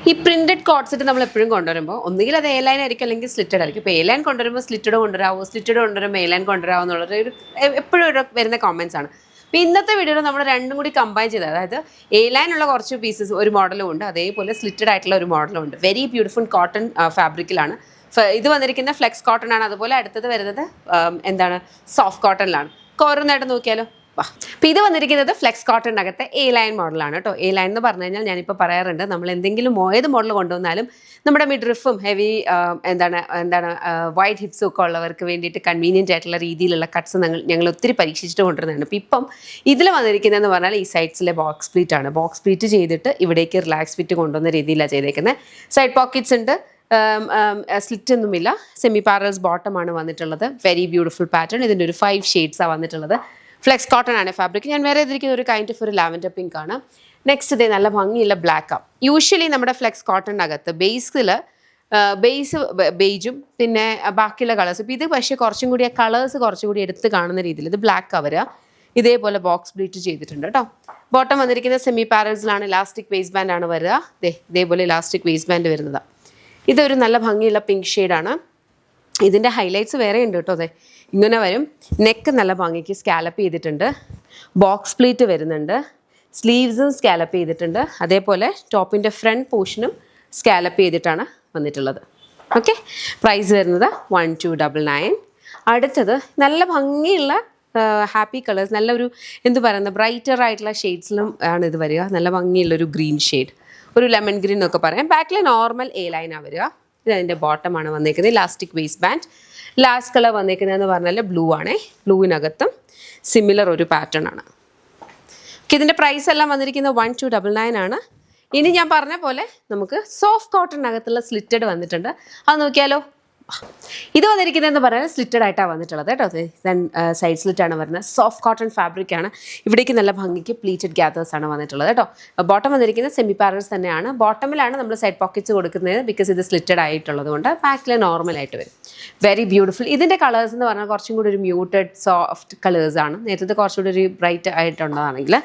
ഈ printed code set നമ്മൾ എപ്പോഴും കൊണ്ടുവരുമ്പോൾ ഒന്നുകിൽ അത് എ ലൈൻ ആയിരിക്കും അല്ലെങ്കിൽ സ്ലിറ്റഡ് ആയിരിക്കും. ഇപ്പോൾ എ ലൈൻ കൊണ്ടുവരുമ്പോൾ സ്ലിറ്റഡ് കൊണ്ടുവരാമോ, സ്ലിറ്റഡ് കൊണ്ടുവരുമ്പോൾ എ ലൈൻ കൊണ്ടുവരാമോ എന്നുള്ളത് ഒരു എപ്പോഴും ഒരു വരുന്ന കോമൻസ് ആണ്. അപ്പോൾ ഇന്നത്തെ വീഡിയോയിൽ നമ്മൾ രണ്ടും കൂടി കമ്പൈൻ ചെയ്ത്, അതായത് എ ലൈൻ ഉള്ള കുറച്ച് പീസസ് ഒരു മോഡലും ഉണ്ട്, അതേപോലെ സ്ലിറ്റഡ് ആയിട്ടുള്ള ഒരു മോഡലും ഉണ്ട്. വെരി ബ്യൂട്ടിഫുൾ കോട്ടൺ ഫാബ്രിക്കിലാണ് ഇത് വന്നിരിക്കുന്ന. ഫ്ലെക്സ് കോട്ടൺ ആണ്. അതുപോലെ അടുത്തത് വരുന്നത് എന്താണ്, സോഫ്റ്റ് കോട്ടണിലാണ്. ഓരോന്നായിട്ട് നോക്കിയാലോ. അപ്പോൾ ഇത് വന്നിരിക്കുന്നത് ഫ്ലെക്സ് കോട്ടണിനകത്തെ എ ലൈൻ മോഡലാണ് കേട്ടോ. എ ലൈൻ എന്ന് പറഞ്ഞു കഴിഞ്ഞാൽ ഞാനിപ്പോൾ പറയാറുണ്ട്, നമ്മൾ എന്തെങ്കിലും ഏത് മോഡൽ കൊണ്ടുവന്നാലും നമ്മുടെ മിഡ്രിഫും ഹെവി എന്താണ് വൈഡ് ഹിപ്സും ഒക്കെ ഉള്ളവർക്ക് വേണ്ടിയിട്ട് കൺവീനിയൻ്റ് ആയിട്ടുള്ള രീതിയിലുള്ള കട്ട്സ് ഞങ്ങൾ ഒത്തിരി പരീക്ഷിച്ചിട്ട് കൊണ്ടുവരുന്നതാണ്. അപ്പോൾ ഇപ്പം ഇതിൽ വന്നിരിക്കുന്നതെന്ന് പറഞ്ഞാൽ ഈ സൈഡ്സിലെ ബോക്സ് പ്ലീറ്റ് ആണ്. ബോക്സ് പ്ലീറ്റ് ചെയ്തിട്ട് ഇവിടേക്ക് റിലാക്സ് ഫിറ്റ് കൊണ്ടുവന്ന രീതിയിലാണ് ചെയ്തേക്കുന്നത്. സൈഡ് പോക്കറ്റ്സ് ഉണ്ട്, സ്ലിറ്റ് ഒന്നുമില്ല. സെമി പാരൽസ് ബോട്ടമാണ് വന്നിട്ടുള്ളത്. Very beautiful pattern. ഇതിൻ്റെ ഒരു 5 ഷെയ്ഡ്സാണ് വന്നിട്ടുള്ളത്. ഫ്ലെക്സ് കോട്ടൺ ആണ് ഫാബ്രിക്. ഞാൻ വേറെ ഇതിരിക്കുന്ന ഒരു കൈൻഡ് ഓഫ് ഒരു ലാവൻഡർ പിങ്ക് ആണ്. നെക്സ്റ്റ് ഇതേ നല്ല ഭംഗിയുള്ള ബ്ലാക്കാണ്. യൂഷ്വലി നമ്മുടെ ഫ്ലെക്സ് കോട്ടണിനകത്ത് ബേസ് ബേജും പിന്നെ ബാക്കിയുള്ള കളേഴ്സ്. ഇപ്പോൾ ഇത് പക്ഷേ കുറച്ചും കൂടി ആ കളേഴ്സ് കുറച്ചും കൂടി എടുത്ത് കാണുന്ന രീതിയിൽ ഇത് ബ്ലാക്ക് വരിക. ഇതേപോലെ ബോക്സ് ബ്ലീറ്റ് ചെയ്തിട്ടുണ്ട് കേട്ടോ. ബോട്ടം വന്നിരിക്കുന്ന സെമി പാരൽസിലാണ്. ഇലാസ്റ്റിക് വേസ്റ്റ് ബാൻഡ് ആണ് വരിക. ഇതേപോലെ ഇലാസ്റ്റിക് വേസ്റ്റ് ബാൻഡ് വരുന്നതാണ്. ഇതൊരു നല്ല ഭംഗിയുള്ള പിങ്ക് ഷെയ്ഡാണ്. ഇതിൻ്റെ ഹൈലൈറ്റ്സ് വേറെ ഉണ്ട് കേട്ടോ. അതെ, ഇങ്ങനെ വരും. നെക്ക് നല്ല ഭംഗിക്ക് സ്കാലപ്പ് ചെയ്തിട്ടുണ്ട്. ബോക്സ് പ്ലീറ്റ് വരുന്നുണ്ട്. സ്ലീവ്സും സ്കാലപ്പ് ചെയ്തിട്ടുണ്ട്. അതേപോലെ ടോപ്പിൻ്റെ ഫ്രണ്ട് പോർഷനും സ്കാലപ്പ് ചെയ്തിട്ടാണ് വന്നിട്ടുള്ളത്. ഓക്കെ, പ്രൈസ് വരുന്നത് 1299. അടുത്തത് നല്ല ഭംഗിയുള്ള ഹാപ്പി കളേഴ്സ്, നല്ലൊരു ബ്രൈറ്റർ ആയിട്ടുള്ള ഷെയ്ഡ്സിലും ആണ് ഇത് വരിക. നല്ല ഭംഗിയുള്ളൊരു ഗ്രീൻ ഷെയ്ഡ്, ഒരു ലെമൺ ഗ്രീൻ എന്നൊക്കെ പറയാം. ബാക്കിൽ നോർമൽ എ ലൈനാണ് വരിക. ഇത് അതിൻ്റെ ബോട്ടമാണ് വന്നിരിക്കുന്നത്. Elastic waist band. Last colour വന്നിരിക്കുന്നതെന്ന് പറഞ്ഞാൽ ബ്ലൂ ആണേ. ബ്ലൂവിനകത്തും സിമിലർ ഒരു പാറ്റേൺ ആണ്. ഓക്കെ, ഇതിൻ്റെ പ്രൈസ് എല്ലാം വന്നിരിക്കുന്നത് 1299 ആണ്. ഇനി ഞാൻ പറഞ്ഞ പോലെ നമുക്ക് സോഫ്റ്റ് കോട്ടണിനകത്തുള്ള സ്ലിറ്റഡ് വന്നിട്ടുണ്ട്. അത് നോക്കിയാലോ. ഇത് വന്നിരിക്കുന്നതെന്ന് പറഞ്ഞാൽ സ്ലിറ്റഡ് ആയിട്ടാണ് വന്നിട്ടുള്ളത് കേട്ടോ. സൈഡ് സ്ലിറ്റാണ് വരുന്നത്. സോഫ്റ്റ് കോട്ടൺ ഫാബ്രിക് ആണ്. ഇവിടേക്ക് നല്ല ഭംഗിക്ക് പ്ലീറ്റഡ് ഗ്യാദേഴ്സ് ആണ് വന്നിട്ടുള്ളത് കേട്ടോ. ബോട്ടം വന്നിരിക്കുന്നത് സെമി പാരൽസ് തന്നെയാണ്. ബോട്ടമിലാണ് നമ്മൾ സൈഡ് പോക്കറ്റ്സ് കൊടുക്കുന്നത്, ബിക്കോസ് ഇത് സ്ലിറ്റഡ് ആയിട്ടുള്ളത് കൊണ്ട്. ബാക്കിൽ നോർമലായിട്ട് വരും. Very beautiful. ഇതിൻ്റെ കളേഴ്സ് എന്ന് പറഞ്ഞാൽ കുറച്ചും കൂടി ഒരു മ്യൂട്ടഡ് സോഫ്റ്റ് കളേഴ്സാണ്. നേരത്തെ കുറച്ചുകൂടി ഒരു ബ്രൈറ്റ് ആയിട്ടുള്ളതാണെങ്കിൽ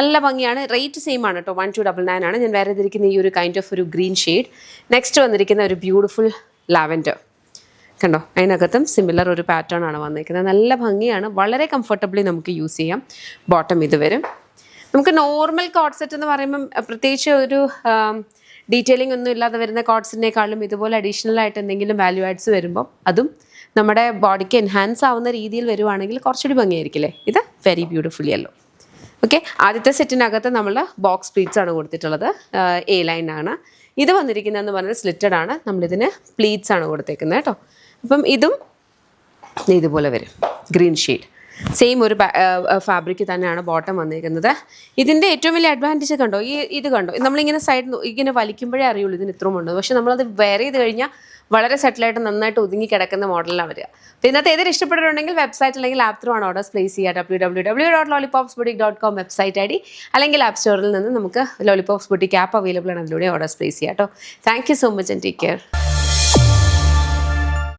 നല്ല ഭംഗിയാണ്. റേറ്റ് സെയിം ആണ് കേട്ടോ. 1299 ആണ്. ഞാൻ വേറെ ഇതിരിക്കുന്ന ഈ ഒരു കൈൻഡ് ഓഫ് ഒരു ഗ്രീൻ ഷെയ്ഡ്. നെക്സ്റ്റ് വന്നിരിക്കുന്ന ഒരു ബ്യൂട്ടിഫുൾ ലാവൻഡർ കണ്ടോ. അതിനകത്തും സിമിലർ ഒരു പാറ്റേൺ ആണ് വന്നിരിക്കുന്നത്. നല്ല ഭംഗിയാണ്. വളരെ കംഫർട്ടബിളി നമുക്ക് യൂസ് ചെയ്യാം. ബോട്ടം ഇത് വരും. നമുക്ക് നോർമൽ കോഡ് സെറ്റ് എന്ന് പറയുമ്പം പ്രത്യേകിച്ച് ഒരു ഡീറ്റെയിലിംഗ് ഒന്നും ഇല്ലാതെ വരുന്ന കോഡ്സിനേക്കാളും ഇതുപോലെ അഡീഷണൽ ആയിട്ട് എന്തെങ്കിലും വാല്യൂ ആഡ്സ് വരുമ്പം അതും നമ്മുടെ ബോഡിക്ക് എൻഹാൻസ് ആവുന്ന രീതിയിൽ വരുവാണെങ്കിൽ കുറച്ചുകൂടി ഭംഗിയായിരിക്കില്ലേ. ഇത് വെരി ബ്യൂട്ടിഫുൾ യെല്ലോ. ഓക്കെ, ആദ്യത്തെ സെറ്റിനകത്ത് നമ്മൾ ബോക്സ് പ്ലീറ്റ്സ് ആണ് കൊടുത്തിട്ടുള്ളത്. എ ലൈൻ ആണ്. ഇത് വന്നിരിക്കുന്നതെന്ന് പറഞ്ഞാൽ സ്ലിറ്റഡ് ആണ്. നമ്മളിതിന് പ്ലീറ്റ്സ് ആണ് കൊടുത്തേക്കുന്നത് കേട്ടോ. അപ്പം ഇതും ഇതുപോലെ വരും. ഗ്രീൻ ഷെയ്ഡ് സെയിം ഒരു ഫാബ്രിക് തന്നെയാണ് ബോട്ടം വന്നിരിക്കുന്നത്. ഇതിൻ്റെ ഏറ്റവും വലിയ അഡ്വാൻറ്റേജ് കണ്ടോ, ഇത് കണ്ടോ, നമ്മളിങ്ങനെ സൈഡ് ഇങ്ങനെ വലിക്കുമ്പോഴേ അറിയുള്ളൂ ഇതിന് ഇത്രയും ഉണ്ട്. പക്ഷെ നമ്മളത് വെയർ ചെയ്ത് കഴിഞ്ഞാൽ വളരെ സെറ്റിലായിട്ട് നന്നായിട്ട് ഒതുങ്ങി കിടക്കുന്ന മോഡലാണ് വരിക. അപ്പോൾ ഇന്നത്തെ ഏതൊരു ഇഷ്ടപ്പെട്ടിട്ടുണ്ടെങ്കിൽ വെബ്സൈറ്റ് അല്ലെങ്കിൽ ആപ്പ് ത്രൂ ആണ് ഓർഡേഴ്സ് പ്ലേസ് ചെയ്യുക. www.lollipopsboutique.com വെബ്സൈറ്റ് ID അല്ലെങ്കിൽ ആപ്പ് സ്റ്റോറിൽ നിന്ന് നമുക്ക് ലോളിപോപ്സ് ബുട്ടീക്ക് ആപ്പ് അവൈലബിൾ ആണ്. അതിലൂടെ ഓർഡേഴ്സ് പ്ലേസ് ചെയ്യാം കേട്ടോ. Thank you so much and take care.